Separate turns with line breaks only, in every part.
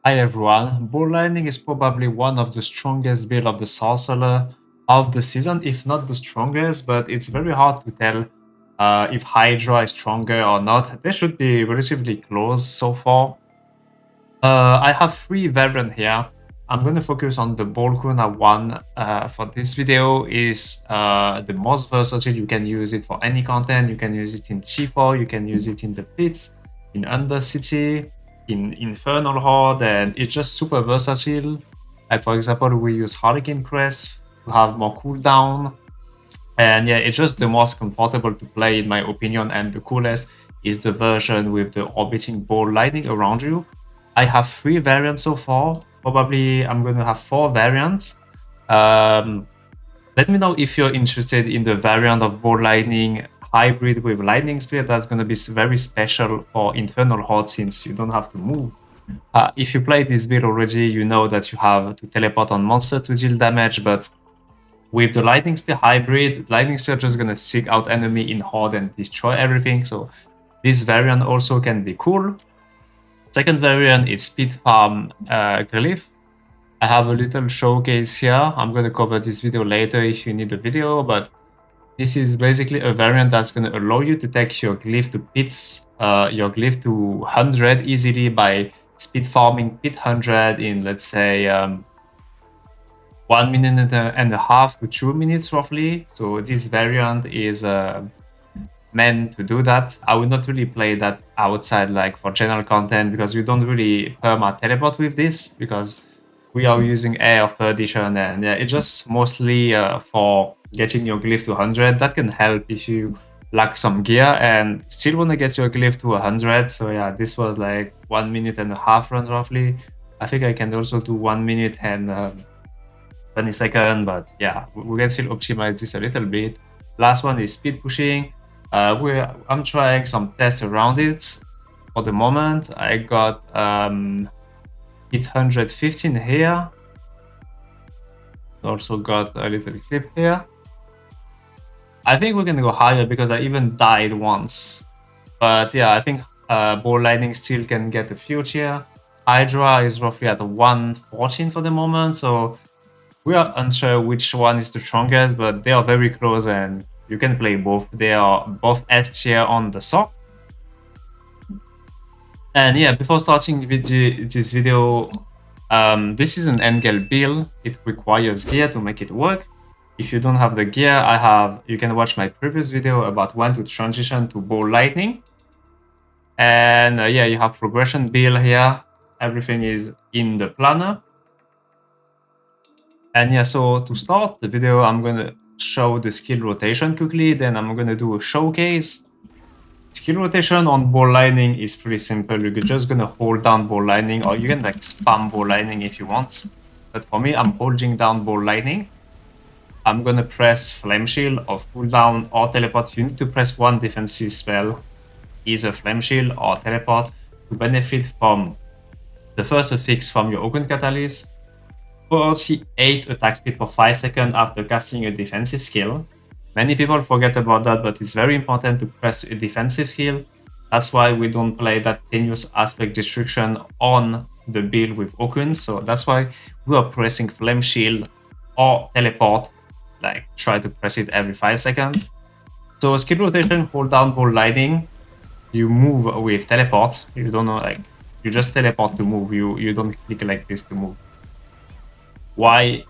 Hi everyone, Ball Lightning is probably one of the strongest build of the Sorcerer of the season, if not the strongest, but it's very hard to tell if Hydra is stronger or not. They should be relatively close so far. I have three variants here. I'm going to focus on the Ballkuna one for this video. Is the most versatile. You can use it for any content. You can use it in T4, you can use it in the pits, in Undercity, in Infernal Horde, and it's just super versatile. Like for example, we use Hurricane Press to have more cooldown. And yeah, it's just the most comfortable to play in my opinion, and the coolest is the version with the orbiting ball lightning around you. I have three variants so far. Probably I'm going to have four variants. Um, Let me know if you're interested in the variant of ball lightning hybrid with lightning spear. That's going to be very special for Infernal Horde since you don't have to move. If you play this build already, you know that you have to teleport on monster to deal damage, but with the Lightning Spear hybrid, Lightning Spear just gonna seek out enemy in Horde and destroy everything, so this variant also can be cool. Second variant is Speed Farm Glyph. I have a little showcase here. I'm gonna cover this video later if you need a video, but this is basically a variant that's gonna allow you to take your Glyph to pits, your Glyph to 100 easily by speed farming pit 100 in, let's say, 1 minute and a half to 2 minutes roughly. So this variant is meant to do that. I would not really play that outside like for general content because you don't really perma teleport with this because we are using Air of Perdition, and yeah, it's just mostly for getting your glyph to 100. That can help if you lack some gear and still want to get your glyph to 100. So yeah, this was like 1 minute and a half run roughly. I think I can also do 1 minute and 20 seconds, but yeah, we can still optimize this a little bit. Last one is speed pushing. I'm trying some tests around it. For the moment, I got hit 115 here. Also got a little clip here. I think we're gonna go higher because I even died once. But yeah, I think Ball Lightning still can get a few here. Hydra is roughly at 114 for the moment, so we are unsure which one is the strongest, but they are very close and you can play both. They are both S tier on the SOC. And yeah, before starting this video, this is an Engel build. It requires gear to make it work. If you don't have the gear, you can watch my previous video about when to transition to Ball Lightning. And yeah, you have progression build here. Everything is in the planner. And yeah, so to start the video, I'm going to show the skill rotation quickly, then I'm going to do a showcase. Skill rotation on Ball Lightning is pretty simple. You're just going to hold down Ball Lightning, or you can like spam Ball Lightning if you want. But for me, I'm holding down Ball Lightning. I'm going to press Flame Shield or cooldown or teleport. You need to press one defensive spell, either Flame Shield or teleport, to benefit from the first affix from your Open Catalyst. 48 attack speed for 5 seconds after casting a defensive skill. Many people forget about that, but it's very important to press a defensive skill. That's why we don't play that tenuous aspect destruction on the build with Okun. So that's why we are pressing Flame Shield or teleport. Like try to press it every 5 seconds. So skill rotation, hold down Ball Lightning. You move with teleport. You don't know, like you just teleport to move. You don't click like this to move. Why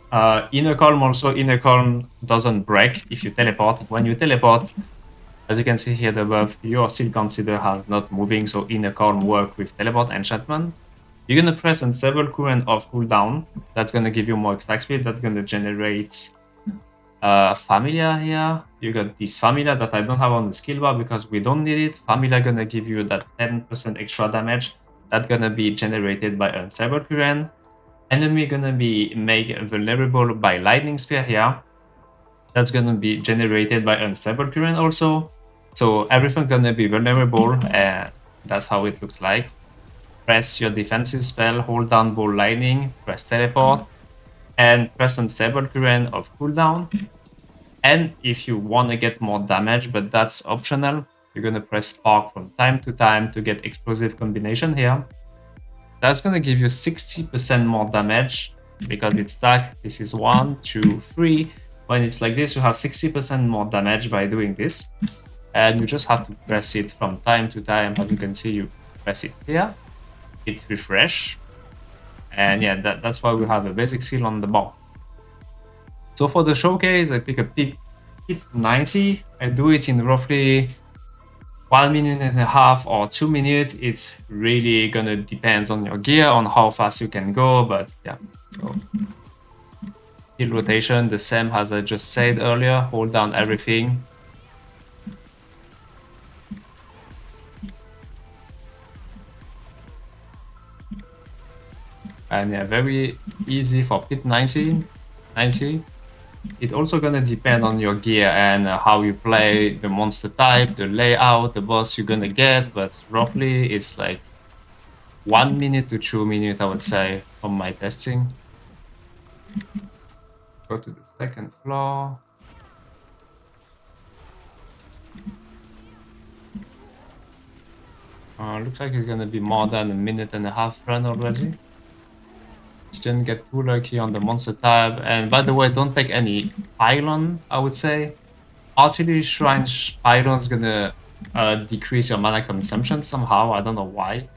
Inner Calm also, Inner Calm doesn't break if you teleport. When you teleport, as you can see here above, you are still considered as not moving, so Inner Calm work with teleport enchantment. You're gonna press Unstable Current off cooldown. That's gonna give you more attack speed. That's gonna generate Familiar here. You got this Familiar that I don't have on the skill bar because we don't need it. Familiar gonna give you that 10% extra damage. That's gonna be generated by Unstable Current. Enemy gonna be made vulnerable by Lightning Spear here. That's gonna be generated by Unstable Current also. So everything gonna be vulnerable, and that's how it looks like. Press your defensive spell, hold down Ball Lightning, press teleport, and press Unstable Current of cooldown. And if you want to get more damage, but that's optional, you're gonna press Spark from time to time to get explosive combination here. that's gonna give you 60% more damage because it's stacked. This is 1, 2, 3. When it's like this, you have 60% more damage by doing this. And you just have to press it from time to time. As you can see, you press it here, hit refresh. And yeah, that's why we have a basic skill on the bar. So for the showcase, I pick a hit 90. I do it in roughly 1.5 minutes or 2 minutes. It's really gonna depend on your gear, on how fast you can go, but yeah. So skill rotation, the same as I just said earlier, hold down everything. And yeah, very easy for pit 90. It also gonna depend on your gear and how you play, the monster type, the layout, the boss you're gonna get, but roughly it's like 1 minute to 2 minutes, I would say, from my testing. Go to the second floor. Looks like it's gonna be more than 1.5 minutes run already. Didn't get too lucky on the monster type. And by the way, don't take any pylon, I would say. Artillery Shrine pylon is gonna decrease your mana consumption somehow. I don't know why.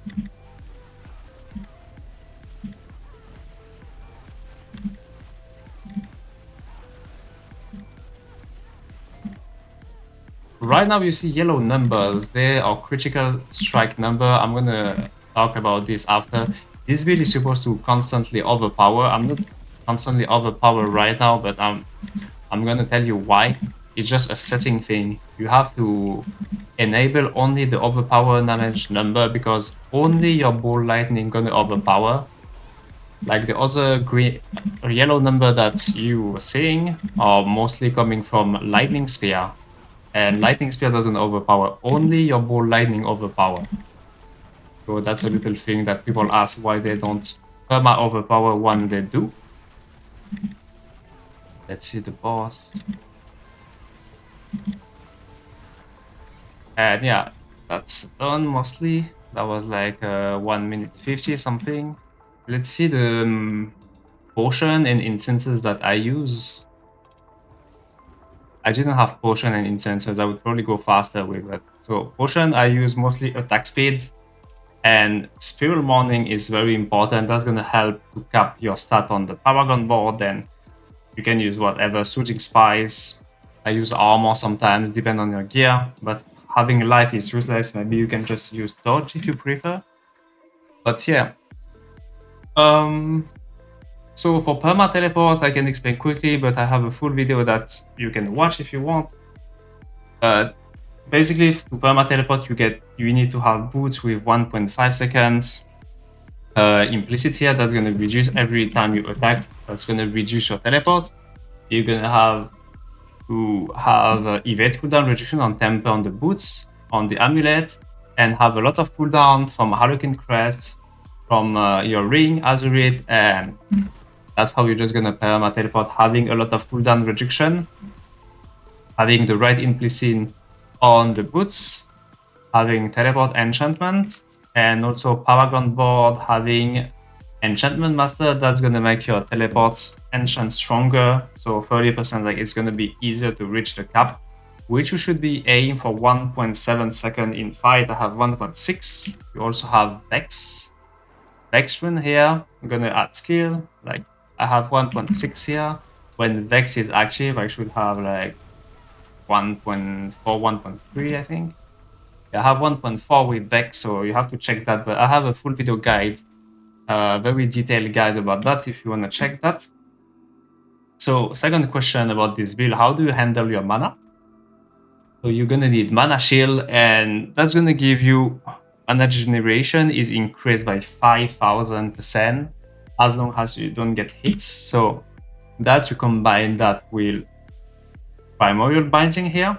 Right now you see yellow numbers. They are critical strike number. I'm gonna talk about this after. This build is supposed to constantly overpower. I'm not constantly overpower right now, but I'm gonna tell you why. It's just a setting thing. You have to enable only the overpower damage number because only your ball lightning gonna overpower. Like the other green or yellow number that you were seeing are mostly coming from lightning spear. And lightning spear doesn't overpower, only your ball lightning overpower. So that's a little thing that people ask why they don't perma overpower when they do. Let's see the boss. And yeah, that's done mostly. That was like 1 minute 50 something. Let's see the potion and incenses that I use. I didn't have potion and incenses. I would probably go faster with it. So potion, I use mostly attack speed. And Spiral Morning is very important. That's going to help to cap your stat on the Paragon Board. And you can use whatever, Shooting Spice. I use armor sometimes, depending on your gear. But having life is useless. Maybe you can just use dodge if you prefer. But yeah. So for Perma Teleport, I can explain quickly, but I have a full video that you can watch if you want. Basically, to Perma Teleport, you need to have boots with 1.5 seconds. Implicit here, that's going to reduce every time you attack. That's going to reduce your teleport. You're going to have evade cooldown reduction on temper on the boots, on the amulet, and have a lot of cooldown from Hurricane Crest, from your ring, Azurit, and that's how you're just gonna perma teleport, having a lot of cooldown reduction, having the right implicit on the boots, having teleport enchantment, and also Paragon Board having enchantment master. That's gonna make your teleports enchant stronger. So 30%, like it's gonna be easier to reach the cap, which you should be aiming for 1.7 second in fight. I have 1.6. You also have Vex. Vex rune here. I'm gonna add skill. Like I have 1.6 here. When Vex is active, I should have like 1.4, 1.3, I think. I have 1.4 with Vex, so you have to check that. But I have a full video guide, very detailed guide about that if you want to check that. So second question about this build, how do you handle your mana? So you're gonna need mana shield, and that's gonna give you mana generation is increased by 5,000% as long as you don't get hits. So that you combine that with Primordial Binding here.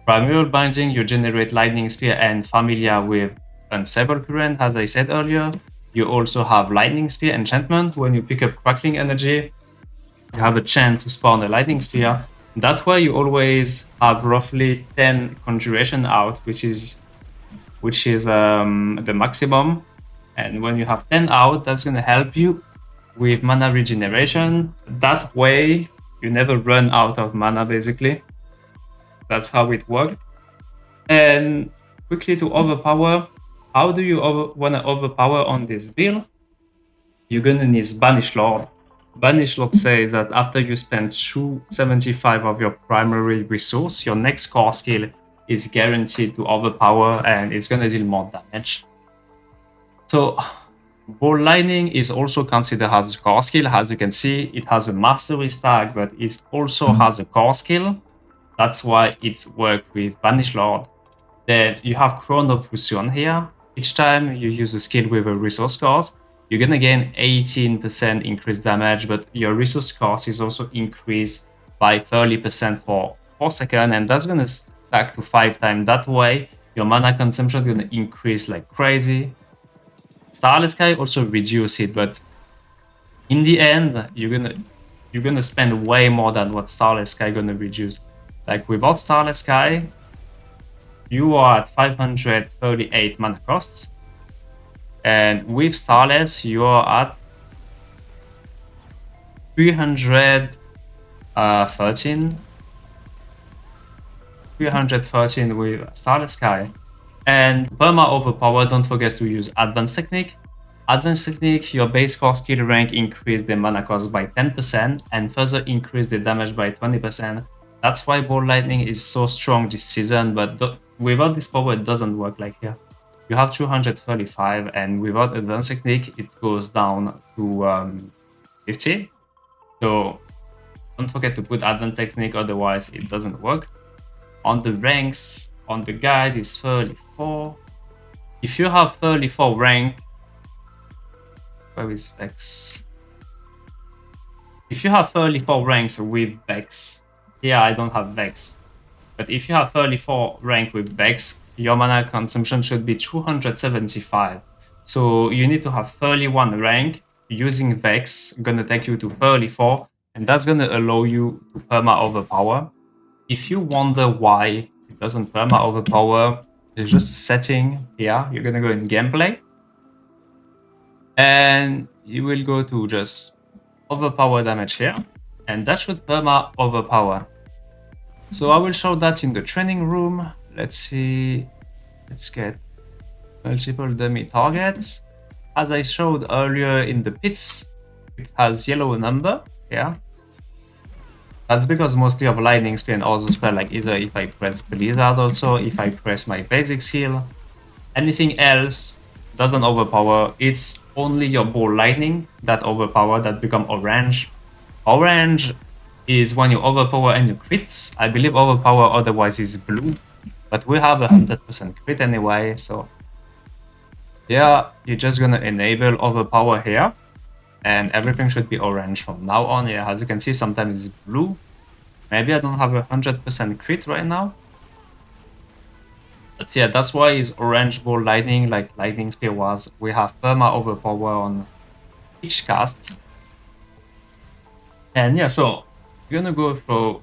Primordial Binding, you generate Lightning Spear and Familiar with Unstable Current, as I said earlier. You also have Lightning Spear enchantment. When you pick up Crackling Energy, you have a chance to spawn a Lightning Spear. That way you always have roughly 10 Conjuration out, which is the maximum. And when you have 10 out, that's going to help you with mana regeneration. That way, you never run out of mana, basically. That's how it works. And quickly to overpower, how do you want to overpower on this build? You're going to need Banish Lord. Banish Lord says that after you spend 275 of your primary resource, your next core skill is guaranteed to overpower and it's going to deal more damage. So Ball Lightning is also considered as a core skill. As you can see, it has a mastery stack, but it also has a core skill. That's why it works with Banish Lord. Then you have Crown of Fusion here. Each time you use a skill with a resource cost, you're gonna gain 18% increased damage, but your resource cost is also increased by 30% for 4 seconds, and that's gonna stack to 5 times. That way, your mana consumption is gonna increase like crazy. Starless Sky also reduce it, but in the end, you're gonna spend way more than what Starless Sky gonna reduce. Like without Starless Sky, you are at 538 mana costs, and with Starless, you are at 313 with Starless Sky. And Perma Overpower, don't forget to use Advanced Technique. Advanced Technique, your base core skill rank increase the mana cost by 10% and further increase the damage by 20%. That's why Ball Lightning is so strong this season, but without this power, it doesn't work like here. You have 235, and without Advanced Technique, it goes down to 50. So don't forget to put Advanced Technique, otherwise it doesn't work. On the ranks, on the guide is 34. If you have 34 rank, where is Vex? If you have 34 ranks with Vex, here I don't have Vex, but if you have 34 rank with Vex, your mana consumption should be 275. So you need to have 31 rank using Vex, gonna take you to 34, and that's gonna allow you to perma overpower. If you wonder why it doesn't perma overpower, there's just a setting here. You're gonna go in gameplay, and you will go to just overpower damage here, and that should perma overpower. So I will show that in the training room. Let's see. Let's get multiple dummy targets. As I showed earlier in the pits, it has yellow number here. That's because mostly of lightning spell and also spell, like either if I press Blizzard, also if I press my basic skill. Anything else doesn't overpower. It's only your Ball Lightning that overpower, that become orange. Orange is when you overpower and you crit. I believe overpower otherwise is blue, but we have 100% crit anyway, so yeah, you're just gonna enable overpower here, and everything should be orange from now on. Yeah, as you can see, sometimes it's blue. Maybe I don't have 100% crit right now, but yeah, that's why it's orange Ball Lightning, like Lightning Spear was. We have perma overpower on each cast, and yeah, so we're gonna go through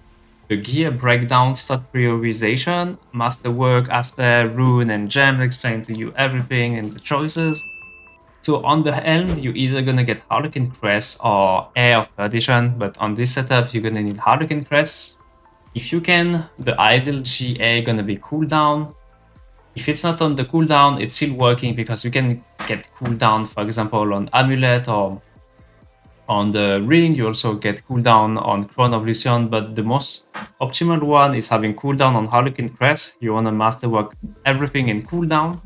the gear breakdown, start prioritization, masterwork, aspect, rune, and gem. Explain to you everything and the choices. So on the helm, you're either gonna get Harlequin Crest or Air of Perdition, but on this setup, you're gonna need Harlequin Crest. If you can, the idle GA gonna be cooldown. If it's not on the cooldown, it's still working because you can get cooldown, for example, on Amulet or on the ring. You also get cooldown on Crown of Lucian, but the most optimal one is having cooldown on Harlequin Crest. You wanna masterwork everything in cooldown.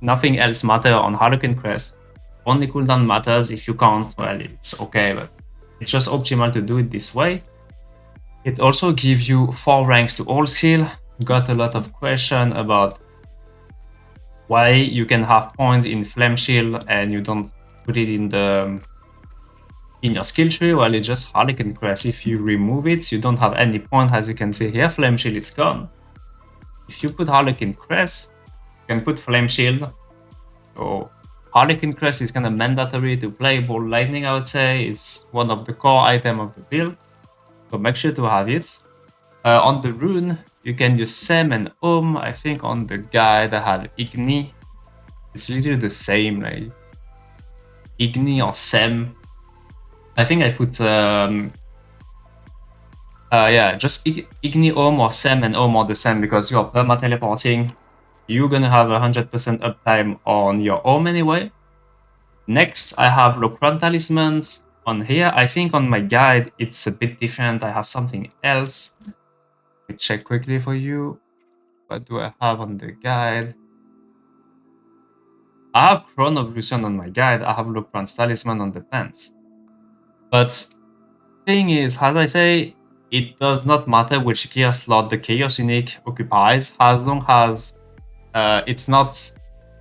Nothing else matter on Harlequin Crest. Only cooldown matters. If you can't, well, it's okay, but it's just optimal to do it this way. It also gives you 4 ranks to all skill. Got a lot of question about why you can have points in Flame Shield and you don't put it in your skill tree. Well, it's just Harlequin Crest. If you remove it, you don't have any point. As you can see here, Flame Shield is gone. If you put Harlequin Crest, you can put Flame Shield. So Harlequin Crest is kind of mandatory to play Ball Lightning, I would say. It's one of the core items of the build, so make sure to have it. On the rune, you can use Sem and Om. I think on the guide I have Igni. It's literally the same. Like, Igni or Sem. I think I put yeah, just Igni Ohm or Sem and Ohm are the same because you're perma teleporting. You're gonna have 100% uptime on your Ohm anyway. Next, I have Locron Talismans on here. I think on my guide it's a bit different. I have something else. Let me check quickly for you. What do I have on the guide? I have Crown of Lucian on my guide. I have Locron's Talisman on the pants. But thing is, as I say, it does not matter which gear slot the Chaos Unique occupies, as long as it's not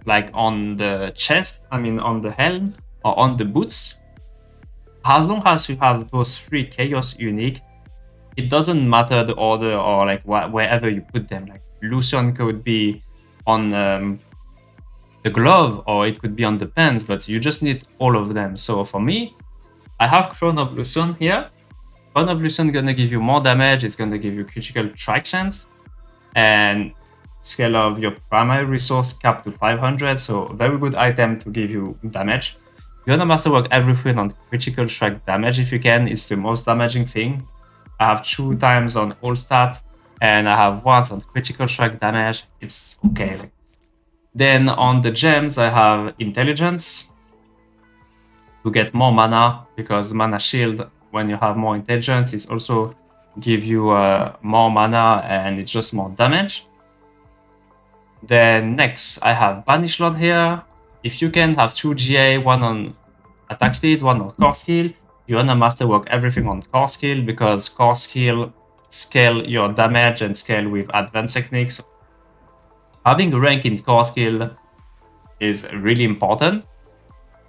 like on the chest, I mean on the helm or on the boots. As long as you have those 3 Chaos Unique, it doesn't matter the order or like wherever you put them. Like Lucian could be on the glove or it could be on the pants, but you just need all of them. So for me, I have Crown of Lucian here. Crown of Lucian gonna give you more damage, it's gonna give you critical strike chance, and scale of your primary resource capped to 500, so very good item to give you damage. You're gonna masterwork everything on critical strike damage if you can, it's the most damaging thing. I have 2 times on all stat, and I have once on critical strike damage, it's okay. Then on the gems, I have Intelligence to get more mana, because Mana Shield, when you have more Intelligence, it also give you more mana and it's just more damage. Then next, I have Banish Lord here. If you can have 2 GA, one on attack speed, one on core skill, you wanna masterwork everything on core skill, because core skill scale your damage and scale with advanced techniques. Having a rank in core skill is really important.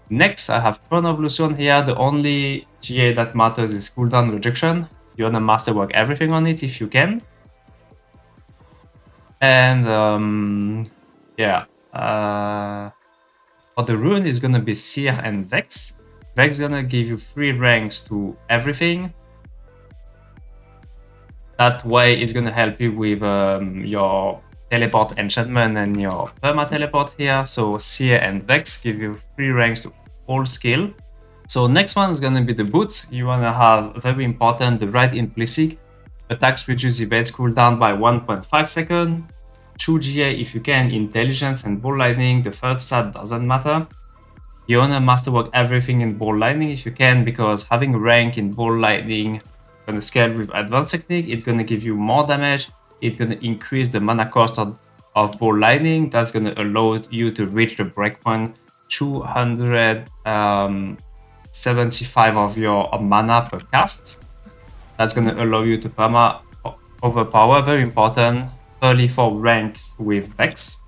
Next, I have Crown of Lucian here. The only GA that matters is cooldown reduction. You wanna masterwork everything on it if you can. And yeah, for the rune is gonna be Seer and Vex. Vex gonna give you 3 ranks to everything. That way it's gonna help you with your teleport enchantment and your perma teleport here. So Seer and Vex give you 3 ranks to all skill. So next one is gonna be the boots. You wanna have very important the right implicit. Attacks reduce evades cooldown by 1.5 seconds. 2 GA if you can, Intelligence and Ball Lightning. The third stat doesn't matter. You wanna masterwork everything in Ball Lightning if you can, because having rank in Ball Lightning gonna scale with advanced technique, it's gonna give you more damage, it's gonna increase the mana cost of Ball Lightning, that's gonna allow you to reach the breakpoint 275 of your mana per cast. That's gonna allow you to perma overpower, very important, 34 ranks with Vex.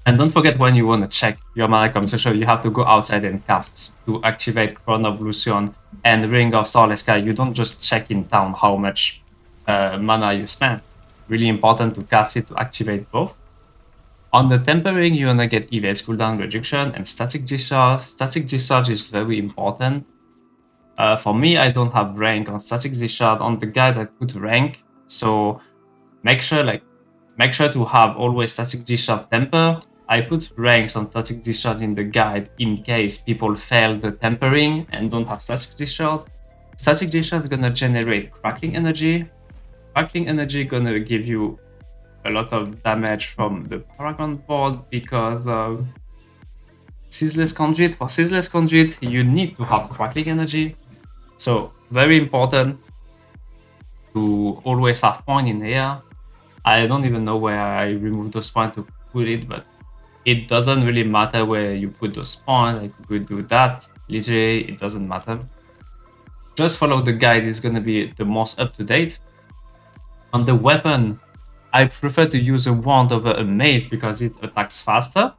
And don't forget, when you want to check your mana consumption, you have to go outside and cast to activate Crown of Lucian and Ring of Starless Sky. You don't just check in town how much mana you spend. Really important to cast it to activate both. On the Tempering, you want to get evades cooldown reduction and static discharge. Static discharge is very important. For me, I don't have rank on static discharge. On the guide, I put rank. So make sure to have always static discharge temper. I put ranks on static discharge in the guide in case people fail the tempering and don't have static discharge. Static discharge is gonna generate crackling energy. Crackling energy gonna give you a lot of damage from the Paragon Board because of Ceaseless Conduit. For Ceaseless Conduit, you need to have crackling energy. So very important to always have point in here. I don't even know where I removed those points to put it, but it doesn't really matter where you put those points. I could do that. Literally, it doesn't matter. Just follow the guide, it's gonna be the most up to date. On the weapon, I prefer to use a wand over a mace because it attacks faster.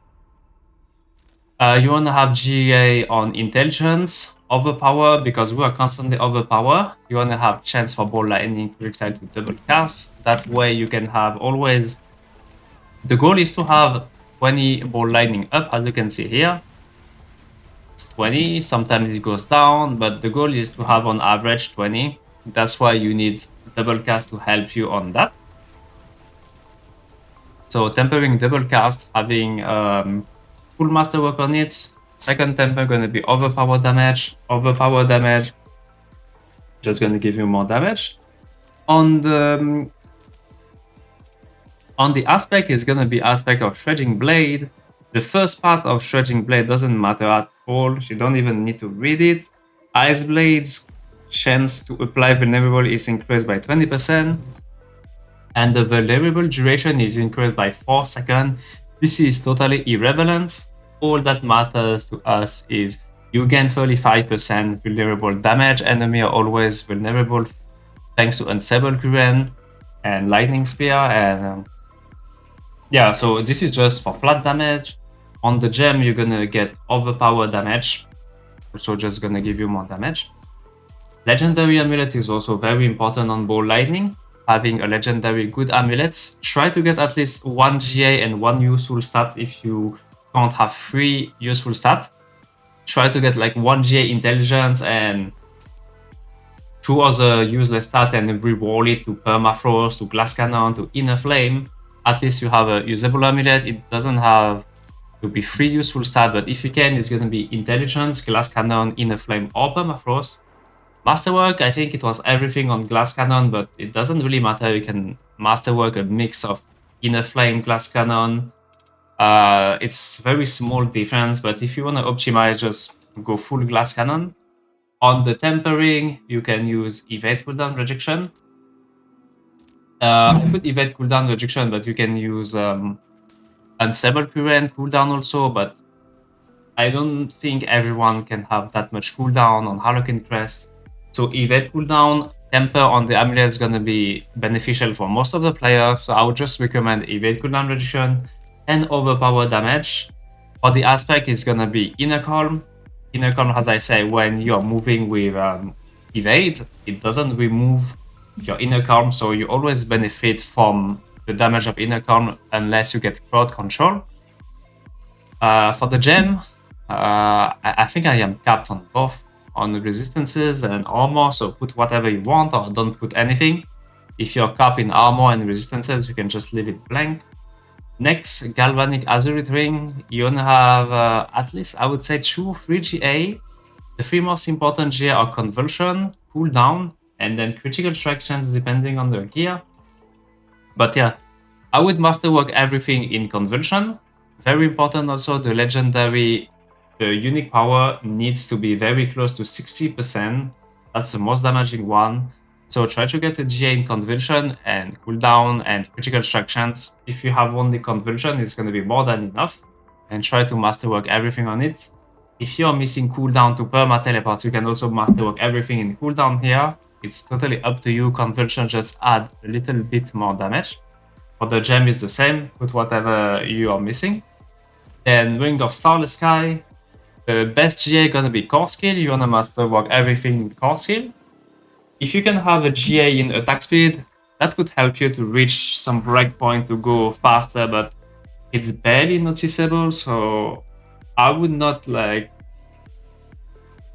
You wanna have GA on intelligence, overpower because we are constantly overpower. You wanna have chance for Ball Lightning projectile to double cast. That way you can have always. The goal is to have 20 Ball Lightning up, as you can see here. It's 20, sometimes it goes down, but the goal is to have on average 20. That's why you need double cast to help you on that. So tempering double cast, having full masterwork on it, Second temper gonna be overpower damage. Overpower damage, just gonna give you more damage. On the aspect is gonna be aspect of Shredding Blade. The first part of Shredding Blade doesn't matter at all. You don't even need to read it. Ice Blade's chance to apply vulnerable is increased by 20%. And the vulnerable duration is increased by 4 seconds. This is totally irrelevant. All that matters to us is you gain 35% vulnerable damage. Enemy are always vulnerable thanks to Unstable Current and Lightning Spear. And yeah, so this is just for flat damage. On the gem, you're gonna get overpower damage. Also just gonna give you more damage. Legendary Amulet is also very important on Ball Lightning. Having a legendary good amulet. Try to get at least 1 GA and 1 useful stat if you can't have 3 useful stats. Try to get like 1 GA intelligence and 2 other useless stats and reroll it to Permafrost, to Glass Cannon, to Inner Flame. At least you have a usable amulet. It doesn't have to be 3 useful stats, but if you can, it's going to be intelligence, Glass Cannon, Inner Flame, or Permafrost. Masterwork, I think it was everything on Glass Cannon, but it doesn't really matter. You can Masterwork a mix of Inner Flame, Glass Cannon. It's very small difference, but if you want to optimize, just go full Glass Cannon. On the Tempering, you can use Evade Cooldown Rejection. I put Evade Cooldown Rejection, but you can use Unstable Current cooldown also, but I don't think everyone can have that much cooldown on Harlequin Crest. So Evade cooldown, Temper on the amulet is going to be beneficial for most of the players. So I would just recommend Evade cooldown reduction and overpower damage. For the aspect, it's going to be Inner Calm. Inner Calm, as I say, when you're moving with Evade, it doesn't remove your Inner Calm. So you always benefit from the damage of Inner Calm unless you get crowd control. For the gem, I think I am capped on both. On the resistances and armor, so put whatever you want or don't put anything. If you're capped in armor and resistances, you can just leave it blank. Next, Galvanic Azurite Ring. You only have at least, I would say, 2-3 GA. The 3 most important GA are Convulsion, Cooldown, and then Critical Strike chance depending on their gear. But yeah, I would masterwork everything in Convulsion. Very important also, the legendary. The unique power needs to be very close to 60%. That's the most damaging one. So try to get a GA in Convulsion and cooldown and critical strike chance. If you have only Convulsion, it's going to be more than enough. And try to masterwork everything on it. If you're missing cooldown to Perma Teleport, you can also masterwork everything in cooldown here. It's totally up to you. Convulsion just add a little bit more damage. For the gem is the same. Put whatever you are missing. Then Ring of Starless Sky. The best GA gonna be core skill. You wanna masterwork everything in core skill. If you can have a GA in attack speed, that could help you to reach some breakpoint to go faster, but it's barely noticeable. So I would not like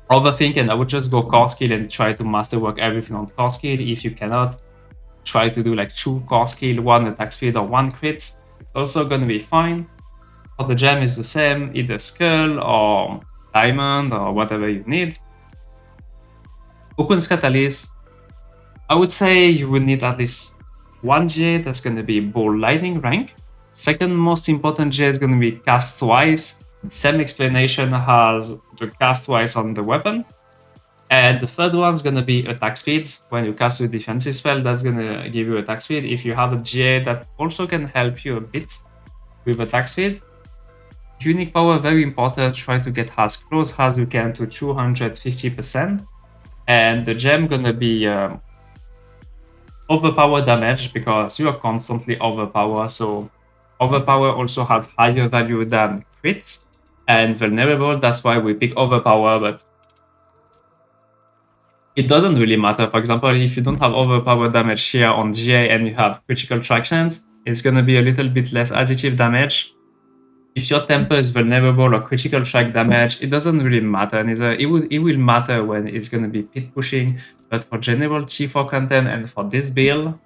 overthink, and I would just go core skill and try to masterwork everything on core skill. If you cannot, try to do like 2 core skill, 1 attack speed, or 1 crit. It's also gonna be fine. For the gem is the same, either skull or diamond or whatever you need. Okun's Catalyst, I would say you will need at least 1 GA, that's going to be Ball Lightning rank. Second most important GA is going to be Cast Twice. Same explanation as the Cast Twice on the weapon. And the third one is going to be Attack Speed. When you cast a defensive spell, that's going to give you Attack Speed. If you have a GA, that also can help you a bit with Attack Speed. Unique power, very important. Try to get as close as you can to 250%. And the gem gonna be overpower damage because you are constantly overpower. So overpower also has higher value than crit and vulnerable. That's why we pick overpower, but it doesn't really matter. For example, if you don't have overpower damage here on GA and you have critical tractions, it's gonna be a little bit less additive damage. If your temper is vulnerable or critical strike damage, it doesn't really matter. It will matter when it's going to be pit pushing, but for general T4 content and for this build,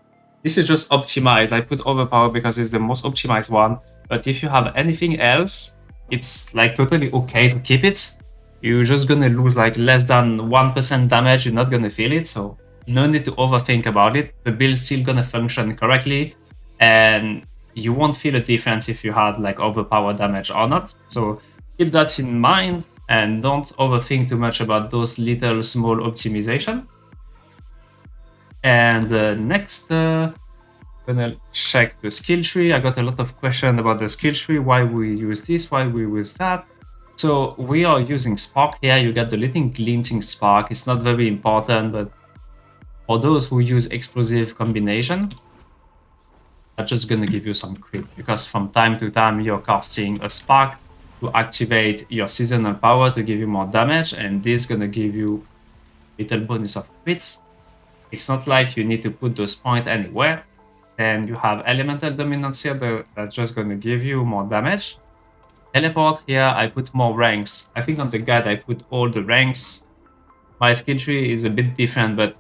this is just optimized. I put overpower because it's the most optimized one, but if you have anything else, it's like totally okay to keep it. You're just gonna lose like less than 1% damage, you're not gonna feel it, so no need to overthink about it. The build's still gonna function correctly, and you won't feel a difference if you had like overpower damage or not. So keep that in mind and don't overthink too much about those little small optimization. And next, gonna check the skill tree. I got a lot of questions about the skill tree, why we use this, why we use that. So we are using spark here. You get the little glinting spark. It's not very important, but for those who use explosive combination, that's just gonna give you some crit, because from time to time you're casting a spark to activate your seasonal power to give you more damage, and this is gonna give you little bonus of crits. It's not like you need to put those points anywhere. And you have elemental dominance here that's just gonna give you more damage. Teleport here, I put more ranks. I think on the guide I put all the ranks. My skill tree is a bit different, but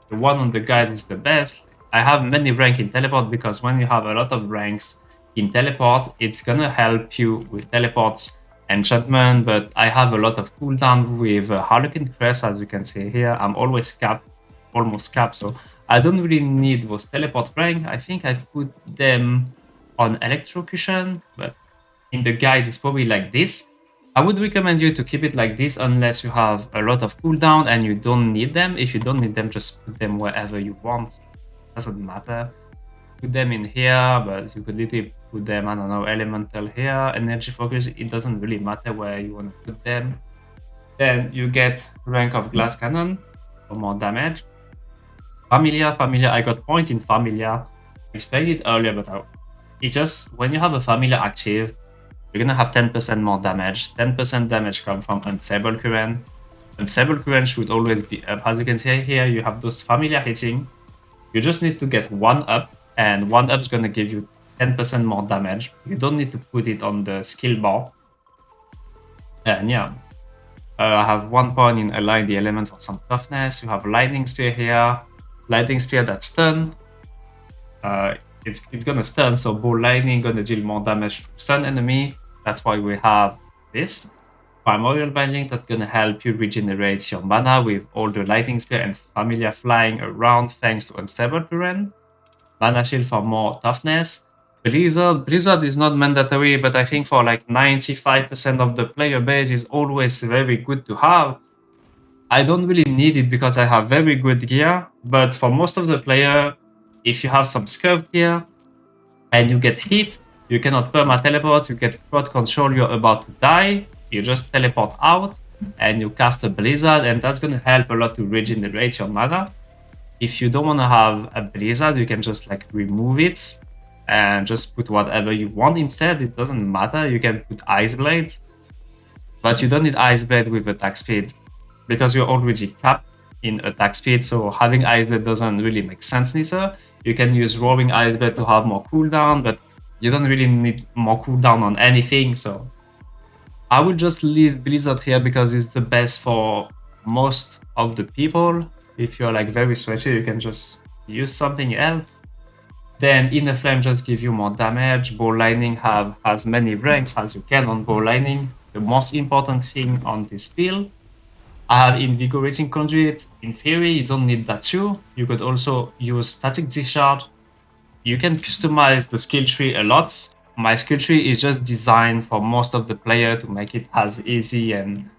the one on the guide is the best. I have many ranks in teleport because when you have a lot of ranks in teleport, it's gonna help you with teleports, enchantment, but I have a lot of cooldown with Harlequin Crest, as you can see here. I'm always capped, almost capped, so I don't really need those teleport rank. I think I put them on electrocution, but in the guide it's probably like this. I would recommend you to keep it like this unless you have a lot of cooldown and you don't need them. If you don't need them, just put them wherever you want. Doesn't matter. Put them in here, but you could literally put them, I don't know, elemental here, energy focus. It doesn't really matter where you want to put them. Then you get rank of glass cannon for more damage. Familiar, I got point in Familiar. I explained it earlier, but it's just when you have a Familiar active, you're gonna have 10% more damage. 10% damage comes from Unstable Current. Unstable Current should always be up. As you can see here, you have those Familiar hitting. You just need to get 1 up, and 1 up is gonna give you 10% more damage. You don't need to put it on the skill bar. And yeah, I have 1 point in Align the Element for some toughness. You have Lightning Spear here. Lightning Spear that's stun. It's gonna stun, so Ball Lightning gonna deal more damage to stun enemy. That's why we have this. Primordial Binding that's gonna help you regenerate your mana with all the Lightning Spear and Familiar flying around thanks to Unstable Current. Mana Shield for more toughness. Blizzard is not mandatory, but I think for like 95% of the player base is always very good to have. I don't really need it because I have very good gear, but for most of the player, if you have some scuffed gear and you get hit, you cannot Perma Teleport, you get crowd control, you're about to die, you just teleport out and you cast a Blizzard, and that's gonna help a lot to regenerate your mana. If you don't want to have a Blizzard, you can just like remove it and just put whatever you want instead. It doesn't matter. You can put Ice Blade, but you don't need Ice Blade with attack speed because you're already capped in attack speed, so having Ice Blade doesn't really make sense neither. You can use Roaring Ice Blade to have more cooldown, but you don't really need more cooldown on anything, so I would just leave Blizzard here because it's the best for most of the people. If you're like very sweaty, you can just use something else. Then Inner Flame just give you more damage. Ball Lightning have as many ranks as you can on Ball Lightning. The most important thing on this build, I have Invigorating Conduit. In theory, you don't need that too. You could also use Static Discharge. You can customize the skill tree a lot. My skill tree is just designed for most of the player to make it as easy and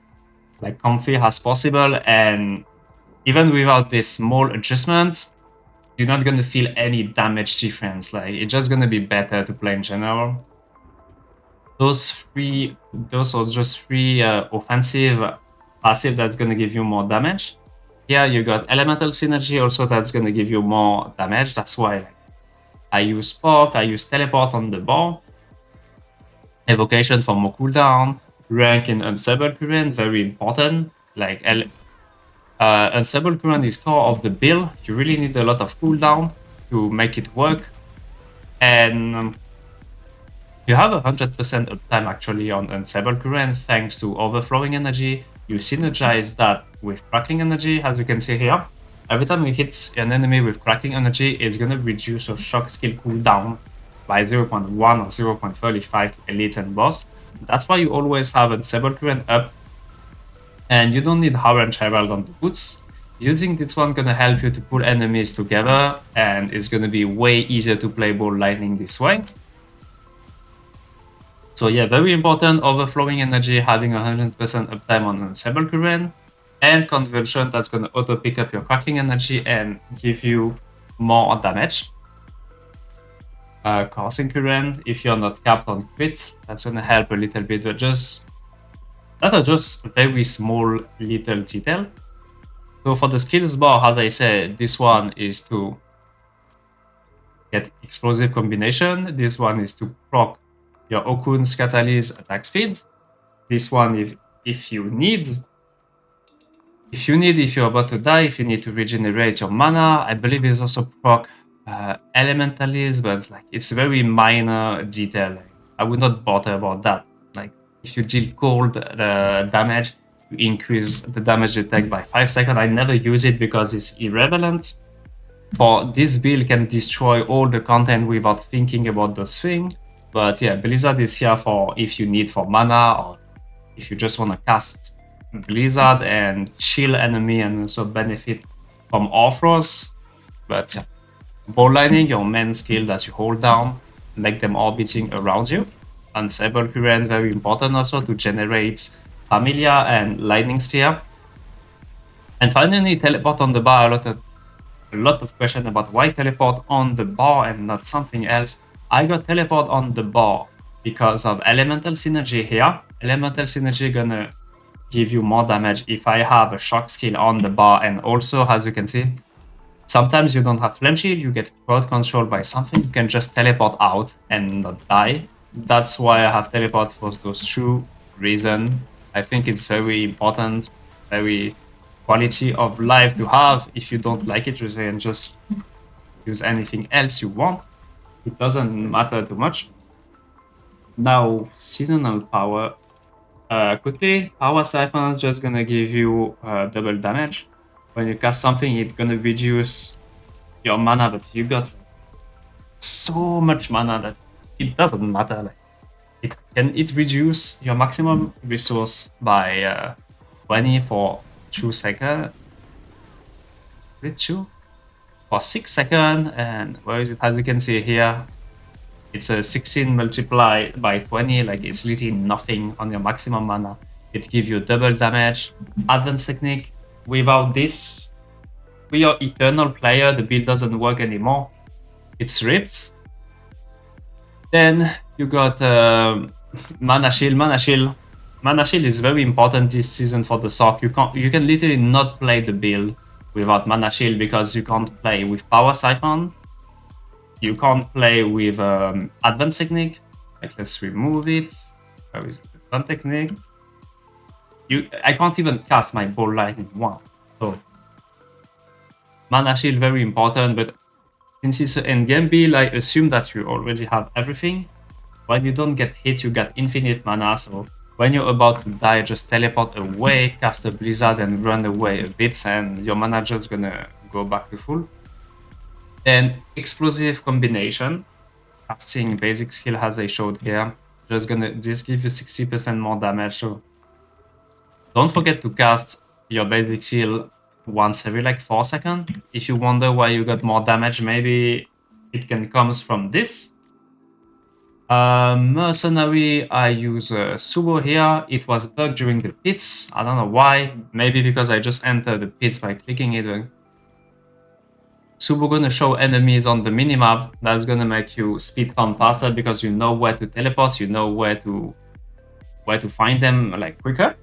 like comfy as possible. And even without this small adjustment, you're not gonna feel any damage difference. Like it's just gonna be better to play in general. Those are just three offensive, passive that's gonna give you more damage. Here you got elemental synergy also that's gonna give you more damage. That's why I use Spark, I use Teleport on the bar. Evocation for more cooldown. Rank in Unstable Current, very important. Like Unstable Current is core of the build. You really need a lot of cooldown to make it work. And you have 100% uptime actually on Unstable Current thanks to Overflowing Energy. You synergize that with Crackling Energy, as you can see here. Every time you hit an enemy with Crackling Energy, it's going to reduce your shock skill cooldown by 0.1 or 0.35 to Elite and Boss. That's why you always have a Sable Current up, and you don't need Orange Herald on the boots. Using this one gonna help you to pull enemies together, and it's gonna be way easier to play Ball Lightning this way. So yeah, very important, overflowing energy, having 100% uptime on Sable Current, and Conversion that's gonna auto pick up your crackling energy and give you more damage. Coursing Current, if you're not capped on crit, that's gonna help a little bit, but that are just very small little detail. So for the skills bar, as I said, this one is to get explosive combination. This one is to proc your Okun's Catalyst attack speed. This one, if you're about to die, if you need to regenerate your mana. I believe it's also proc Elementalist, but like it's very minor detail. Like, I would not bother about that. Like if you deal cold damage, you increase the damage you take by 5 seconds. I never use it because it's irrelevant. For this build can destroy all the content without thinking about those things. But yeah, Blizzard is here for if you need for mana or if you just want to cast Blizzard and chill enemy and also benefit from Orthros. But yeah, Ball Lightning, your main skill that you hold down, make them orbiting around you. And Sable Current, very important also to generate Familia and Lightning Spear. And finally, Teleport on the bar. A lot of questions about why Teleport on the bar and not something else. I got Teleport on the bar because of Elemental Synergy here. Elemental Synergy gonna give you more damage if I have a shock skill on the bar, and also, as you can see, sometimes you don't have Flame Shield, you get crowd control by something, you can just teleport out and not die. That's why I have Teleport for those two reasons. I think it's very important, very quality of life to have. If you don't like it, you can just use anything else you want. It doesn't matter too much. Now, seasonal power. Quickly, Power Siphon is just gonna give you double damage. When you cast something, it's gonna reduce your mana, but you got so much mana that it doesn't matter. Like, it reduce your maximum resource by 20 for 2 seconds. For 6 seconds, and where is it? As you can see here, it's a 16 multiplied by 20, like it's literally nothing on your maximum mana. It gives you double damage. Advanced technique. Without this, with your eternal player, the build doesn't work anymore. It's ripped. Then you got mana shield. Mana shield is very important this season for the Sock. You can literally not play the build without mana shield because you can't play with Power Siphon. You can't play with Advanced Technique. Like, let's remove it. Where is it? Advanced Technique. I can't even cast my Ball Lightning 1. So, Mana Shield, very important, but since it's an endgame build, I assume that you already have everything. When you don't get hit, you got infinite mana, so when you're about to die, just teleport away, cast a Blizzard and run away a bit, and your mana just gonna go back to full. Then explosive combination, casting basic skill as I showed here, just gonna this give you 60% more damage. So don't forget to cast your basic skill once every like 4 seconds. If you wonder why you got more damage, maybe it can comes from this. Mercenary, I use Subo here. It was bugged during the pits. I don't know why. Maybe because I just entered the pits by clicking it. Subo gonna show enemies on the minimap. That's gonna make you speed farm faster because you know where to teleport, you know where to find them like quicker.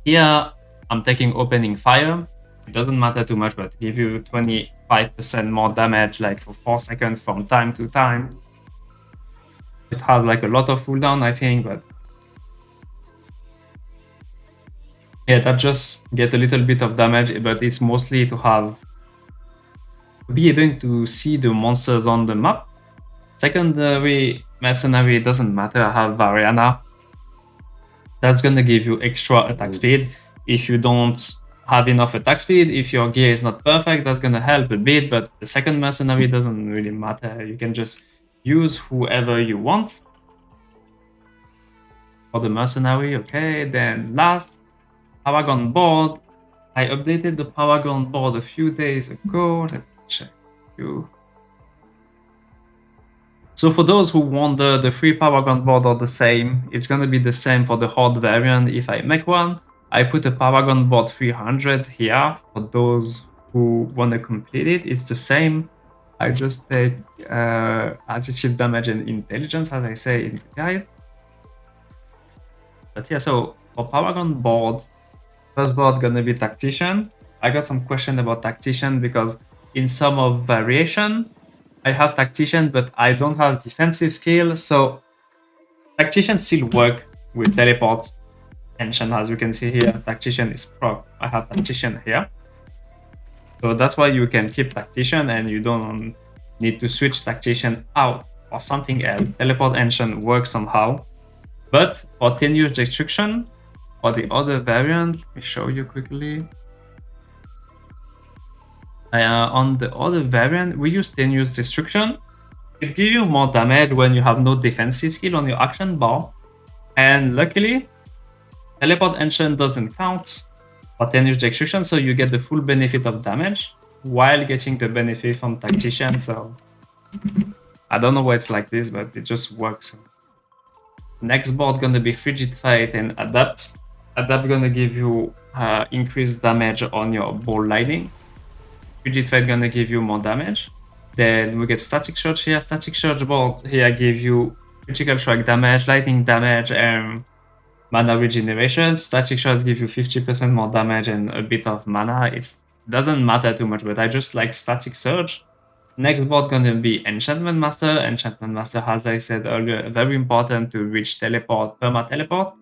Here I'm taking opening fire. It doesn't matter too much, but give you 25% more damage like for 4 seconds from time to time. It has like a lot of cooldown, I think, but yeah, that just get a little bit of damage, but it's mostly to be able to see the monsters on the map. Secondary Mercenary doesn't matter, I have Variana. That's gonna give you extra attack speed. If you don't have enough attack speed, if your gear is not perfect, that's gonna help a bit, but the second Mercenary doesn't really matter. You can just use whoever you want. for the Mercenary. Okay, then last, Paragon Board. I updated the Paragon Board a few days ago. Let me check you. So for those who wonder, the 3 Paragon Board are the same. It's gonna be the same for the Horde variant if I make one. I put a Paragon Board 300 here for those who want to complete it. It's the same. I just take additive damage and intelligence, as I say in the guide. But yeah, so for Paragon Board, first board gonna be Tactician. I got some question about Tactician because in some of variation, I have Tactician, but I don't have defensive skill. So Tactician still work with Teleport Ancient, as you can see here. Tactician is proc. I have Tactician here. So that's why you can keep Tactician and you don't need to switch Tactician out or something else. Teleport Ancient works somehow. But for 10 years destruction, for the other variant, let me show you quickly. On the other variant, we use 10 years destruction. It gives you more damage when you have no defensive skill on your action bar. And luckily, Teleport Ancient doesn't count for 10 years destruction, so you get the full benefit of damage while getting the benefit from Tactician. So I don't know why it's like this, but it just works. Next board gonna be Frigid Fate and Adapt. Adapt gonna give you increased damage on your Ball Lightning. Frigid Fate gonna give you more damage. Then we get Static Surge here. Static Surge board here give you critical strike damage, lightning damage, and mana regeneration. Static Surge give you 50% more damage and a bit of mana. It doesn't matter too much, but I just like Static Surge. Next board gonna be Enchantment Master. Enchantment Master, as I said earlier, very important to reach Teleport, Perma Teleport.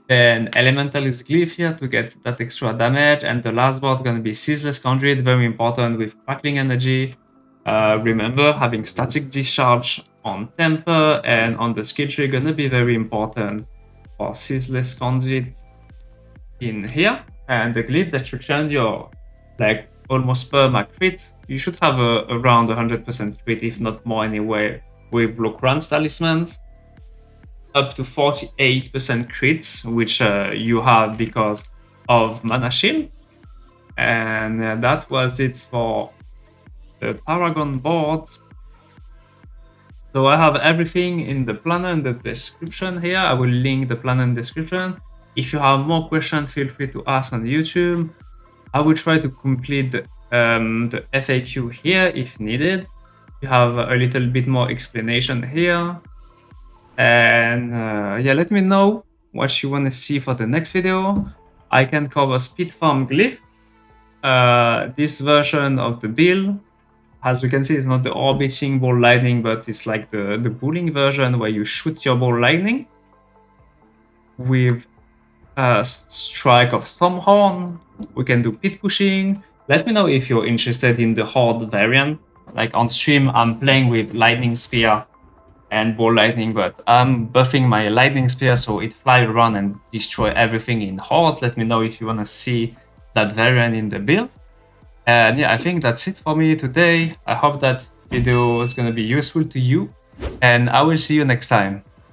Then Elementalist Glyph here to get that extra damage. And the last board gonna be Ceaseless Conduit, very important with Crackling Energy. Remember, having Static Discharge on Temper and on the skill tree gonna be very important for Ceaseless Conduit in here. And the Glyph Destruction, you're like almost perma crit. You should have around 100% crit, if not more anyway, with Locran's Talismans. Up to 48% crits, which you have because of Mana Shield. And that was it for the Paragon board. So I have everything in the planner in the description here. I will link the planner in the description. If you have more questions, feel free to ask on YouTube. I will try to complete the FAQ here if needed. You have a little bit more explanation here. And yeah, let me know what you want to see for the next video. I can cover Speed Farm Glyph. This version of the build, as you can see, is not the orbiting Ball Lightning, but it's like the bullying version where you shoot your Ball Lightning with Strike of Stormhorn. We can do pit pushing. Let me know if you're interested in the Horde variant. Like on stream, I'm playing with Lightning Spear and Ball Lightning, but I'm buffing my Lightning Spear so it fly around and destroy everything in Horde. Let me know if you want to see that variant in the build. And yeah, I think that's it for me today. I hope that video is going to be useful to you, and I will see you next time.